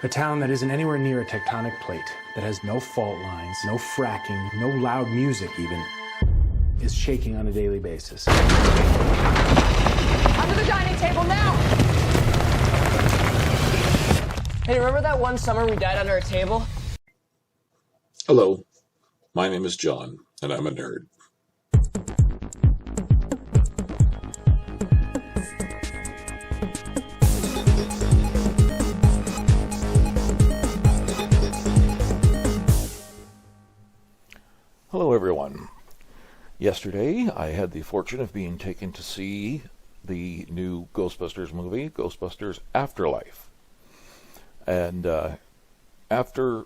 A town that isn't anywhere near a tectonic plate, that has no fault lines, no fracking, no loud music even, is shaking on a daily basis. Under the dining table now! Hey, remember that one summer we died under a table? Hello, my name is John, and I'm a nerd. Hello everyone. Yesterday I had the fortune of being taken to see the new Ghostbusters movie, Ghostbusters Afterlife. And after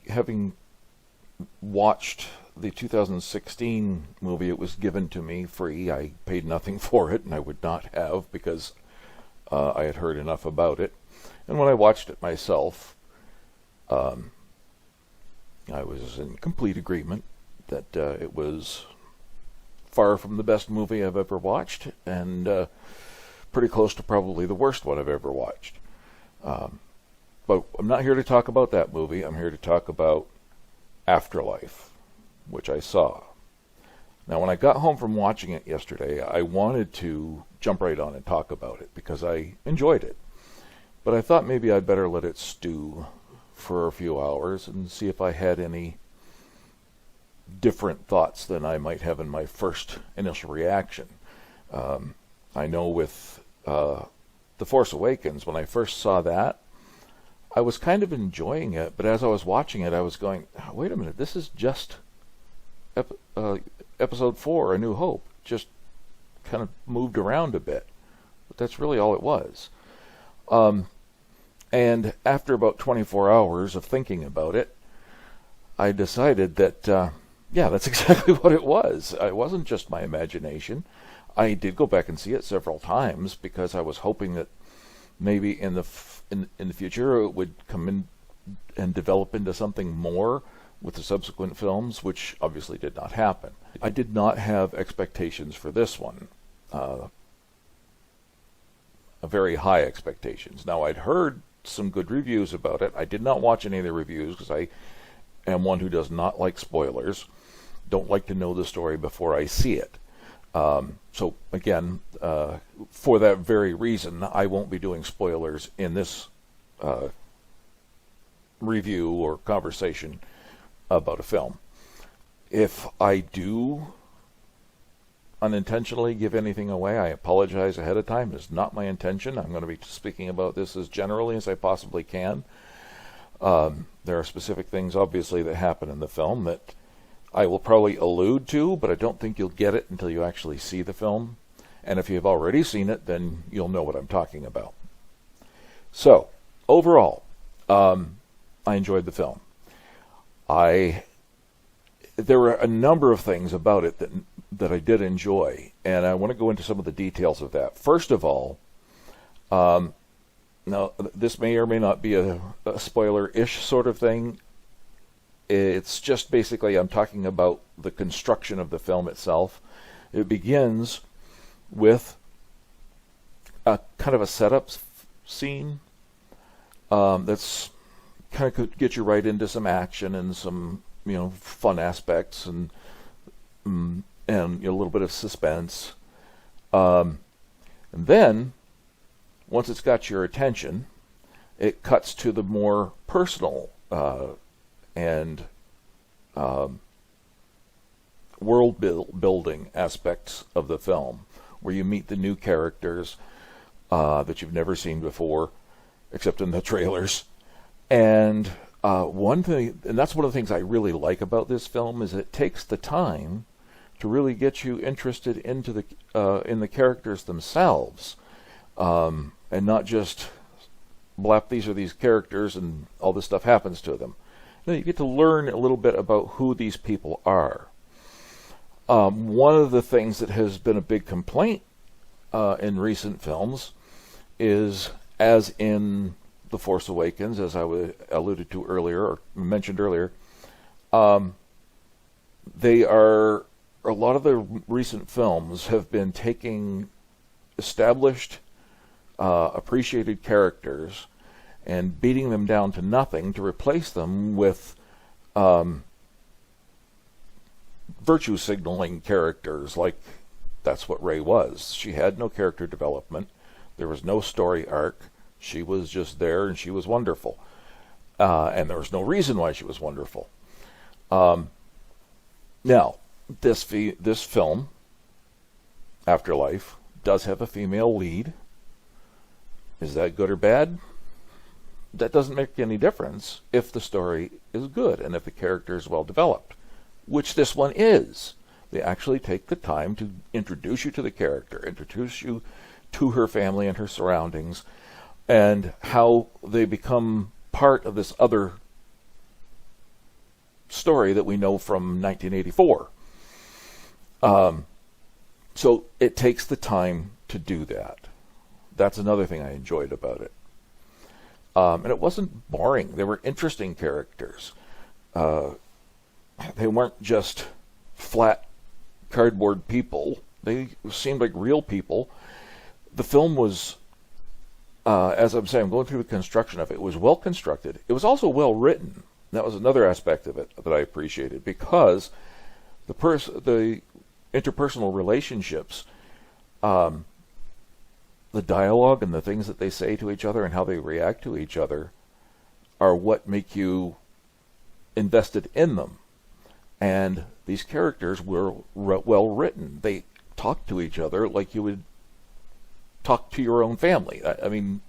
having watched the 2016 movie, it was given to me free. I paid nothing for it, and I would not have because I had heard enough about it. And when I watched it myself, I was in complete agreement that it was far from the best movie I've ever watched, and pretty close to probably the worst one I've ever watched. But I'm not here to talk about that movie. I'm here to talk about Afterlife, which I saw. Now, when I got home from watching it yesterday, I wanted to jump right on and talk about it because I enjoyed it. But I thought maybe I'd better let it stew for a few hours and see if I had any different thoughts than I might have in my first initial reaction. I know with The Force Awakens, when I first saw that, I was kind of enjoying it, but as I was watching it, I was going, oh, wait a minute, this is just Episode 4, A New Hope. Just kind of moved around a bit. But that's really all it was. And after about 24 hours of thinking about it, I decided that, yeah, that's exactly what it was. It wasn't just my imagination. I did go back and see it several times because I was hoping that maybe in the future it would come in and develop into something more with the subsequent films, which obviously did not happen. I did not have expectations for this one. Very high expectations. Now, I'd heard some good reviews about it. I did not watch any of the reviews because I am one who does not like spoilers. Don't like to know the story before I see it. So again, for that very reason, I won't be doing spoilers in this review or conversation about a film. If I do unintentionally give anything away, I apologize ahead of time. It's not my intention. I'm going to be speaking about this as generally as I possibly can. There are specific things, obviously, that happen in the film that I will probably allude to, but I don't think you'll get it until you actually see the film. And if you've already seen it, then you'll know what I'm talking about. So, overall, I enjoyed the film. There were a number of things about it that I did enjoy, and I want to go into some of the details of that. First of all, now this may or may not be a spoiler-ish sort of thing. It's just basically I'm talking about the construction of the film itself. It begins with a kind of a setup scene that's kind of could get you right into some action and some fun aspects and a little bit of suspense. And then, once it's got your attention, it cuts to the more personal and world building aspects of the film, where you meet the new characters that you've never seen before, except in the trailers. And one thing, and that's one of the things I really like about this film, is it takes the time to really get you interested into in the characters themselves, and not just blap, these are these characters and all this stuff happens to them. No, you get to learn a little bit about who these people are. One of the things that has been a big complaint in recent films is, as in The Force Awakens, as I alluded to earlier, or mentioned earlier, a lot of the recent films have been taking established, appreciated characters and beating them down to nothing to replace them with virtue signaling characters. Like, that's what Rey was. She had no character development. There was no story arc. She was just there, and she was wonderful. And there was no reason why she was wonderful. Now, this film, Afterlife, does have a female lead. Is that good or bad? That doesn't make any difference if the story is good and if the character is well developed, which this one is. They actually take the time to introduce you to the character, introduce you to her family and her surroundings, and how they become part of this other story that we know from 1984. So it takes the time to do that. That's another thing I enjoyed about it. And it wasn't boring. They were interesting characters. They weren't just flat cardboard people. They seemed like real people. The film was, as I'm saying, I'm going through the construction of it. It was well constructed. It was also well written. That was another aspect of it that I appreciated, because the interpersonal relationships, the dialogue and the things that they say to each other and how they react to each other are what make you invested in them. And these characters were well written. They talk to each other like you would talk to your own family. I mean,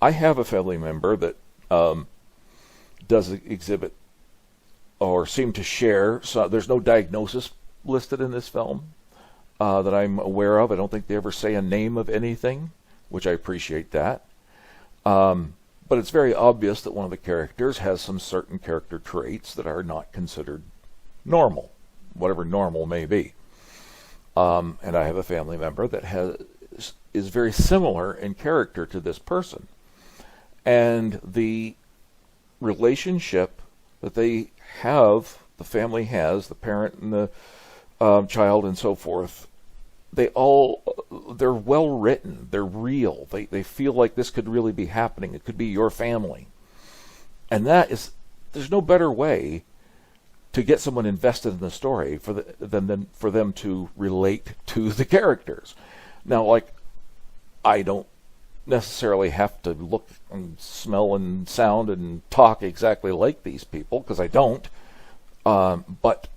I have a family member that does exhibit or seem to share. So there's no diagnosis listed in this film that I'm aware of. I don't think they ever say a name of anything, which I appreciate that. But it's very obvious that one of the characters has some certain character traits that are not considered normal, whatever normal may be. And I have a family member that is very similar in character to this person. And the relationship that they have, the family has, the parent and the child and so forth, they're well written. They're real. They feel like this could really be happening. It could be your family. And there's no better way to get someone invested in the story than for them to relate to the characters. Now, like, I don't necessarily have to look and smell and sound and talk exactly like these people, because I don't. But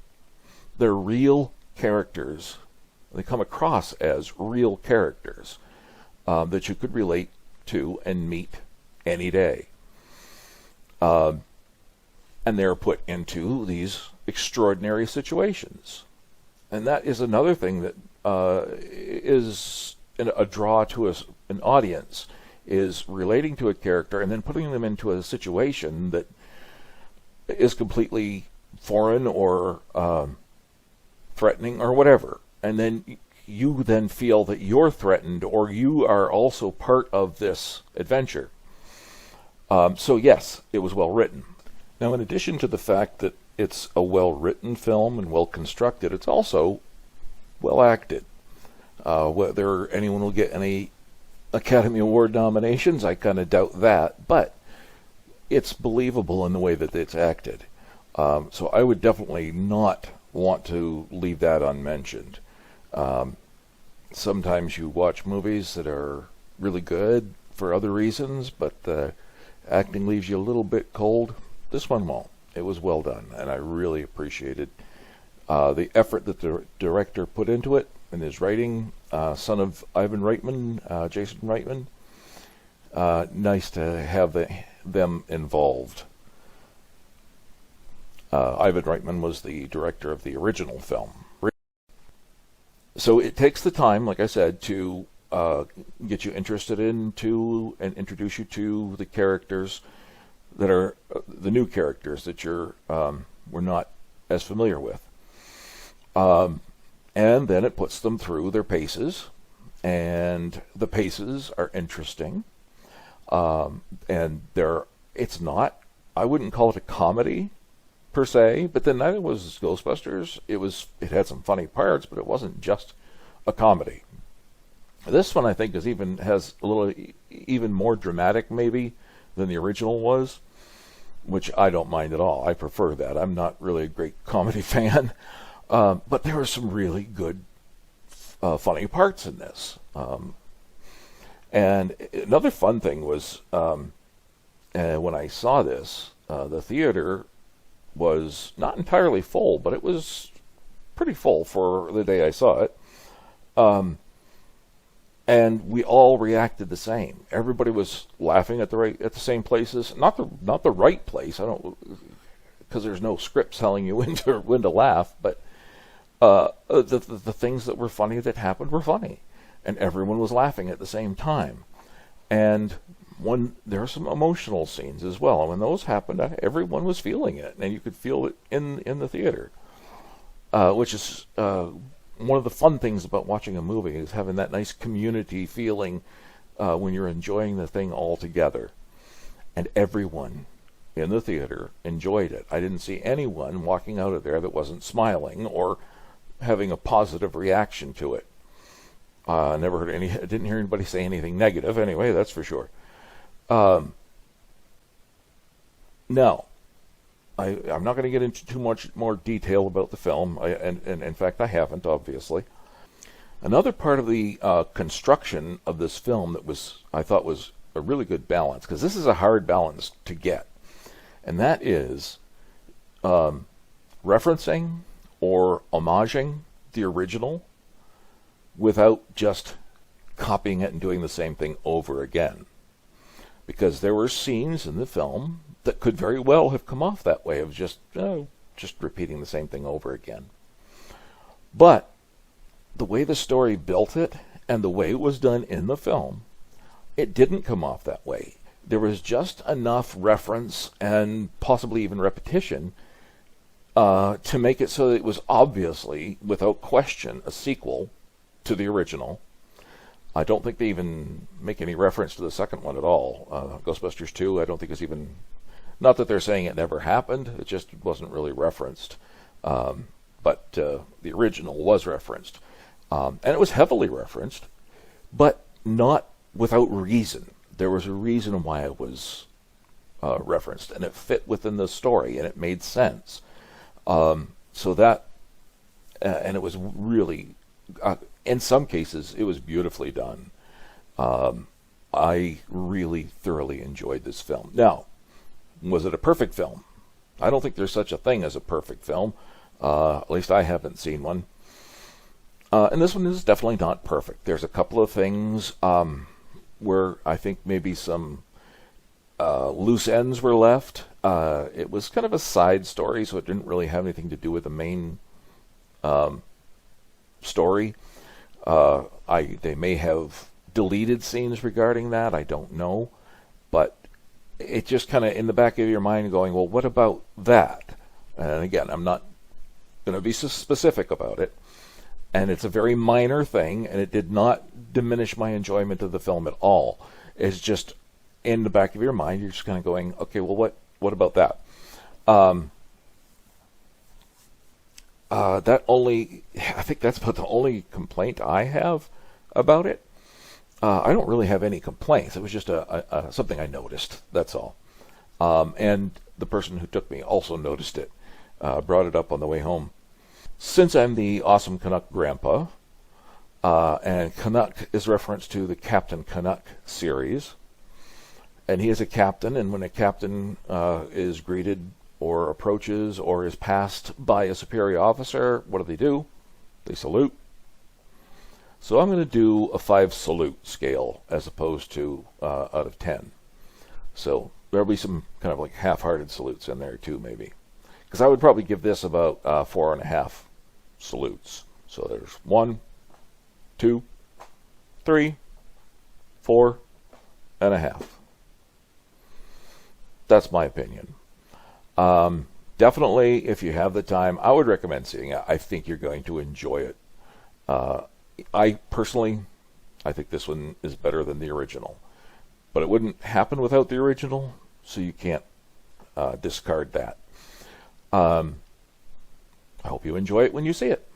they're real characters. They come across as real characters that you could relate to and meet any day. And they're put into these extraordinary situations. And that is another thing that is a draw to an audience, is relating to a character and then putting them into a situation that is completely foreign or threatening or whatever. And then you then feel that you're threatened, or you are also part of this adventure. So yes, it was well written. Now, in addition to the fact that it's a well-written film and well-constructed, it's also well acted. Whether anyone will get any Academy Award nominations, I kind of doubt that, but it's believable in the way that it's acted. So I would definitely not want to leave that unmentioned. Sometimes you watch movies that are really good for other reasons, but the acting leaves you a little bit cold. This one won't. It was well done, and I really appreciated the effort that the director put into it in his writing. Son of Ivan Reitman, Jason Reitman. Nice to have them involved. Ivan Reitman was the director of the original film. So it takes the time, like I said, to get you interested into and introduce you to the characters that are the new characters that we're not as familiar with. And then it puts them through their paces, and the paces are interesting. And it's not, I wouldn't call it a comedy per se, but then neither was Ghostbusters. It had some funny parts, but it wasn't just a comedy. This one I think has a little even more dramatic maybe than the original was, which I don't mind at all. I prefer that. I'm not really a great comedy fan, but there were some really good, funny parts in this. And another fun thing was when I saw this, the theater was not entirely full, but it was pretty full for the day I saw it. And we all reacted the same. Everybody was laughing at the same places. Not the right place. Because there's no script telling you when to laugh. But the things that were funny that happened were funny, and everyone was laughing at the same time. And there are some emotional scenes as well. And when those happened, everyone was feeling it, and you could feel it in the theater, which is one of the fun things about watching a movie, is having that nice community feeling when you're enjoying the thing all together. And everyone in the theater enjoyed it. I didn't see anyone walking out of there that wasn't smiling or having a positive reaction to it. I didn't hear anybody say anything negative anyway, that's for sure. Now, I'm not going to get into too much more detail about the film, and in fact I haven't, obviously. Another part of the construction of this film that I thought was a really good balance, because this is a hard balance to get, and that is referencing or homaging the original without just copying it and doing the same thing over again. Because there were scenes in the film that could very well have come off that way, of just repeating the same thing over again. But the way the story built it and the way it was done in the film, it didn't come off that way. There was just enough reference and possibly even repetition to make it so that it was obviously, without question, a sequel to the original. I don't think they even make any reference to the second one at all. Ghostbusters 2, I don't think is even... Not that they're saying it never happened, it just wasn't really referenced. But the original was referenced. And it was heavily referenced, but not without reason. There was a reason why it was referenced, and it fit within the story, and it made sense. So that... and it was really... in some cases, it was beautifully done. I really thoroughly enjoyed this film. Now, was it a perfect film? I don't think there's such a thing as a perfect film. At least I haven't seen one. And this one is definitely not perfect. There's a couple of things where I think maybe some loose ends were left. It was kind of a side story, so it didn't really have anything to do with the main story. They may have deleted scenes regarding that, I don't know, but it just kind of in the back of your mind going, well, what about that? And again, I'm not going to be so specific about it, and it's a very minor thing, and it did not diminish my enjoyment of the film at all. It's just in the back of your mind, you're just kind of going, okay, well, what about that? I think that's about the only complaint I have about it. I don't really have any complaints. It was just something I noticed, that's all. And the person who took me also noticed it, brought it up on the way home. Since I'm the awesome Canuck grandpa, and Canuck is reference to the Captain Canuck series, and he is a captain, and when a captain is greeted or approaches or is passed by a superior officer, what do? They salute. So I'm going to do a 5 salute scale as opposed to out of 10. So there'll be some kind of like half-hearted salutes in there too, maybe. Because I would probably give this about 4.5 salutes. So there's 1, 2, 3, 4.5. That's my opinion. Definitely, if you have the time, I would recommend seeing it. I think you're going to enjoy it. I think this one is better than the original. But it wouldn't happen without the original, so you can't discard that. I hope you enjoy it when you see it.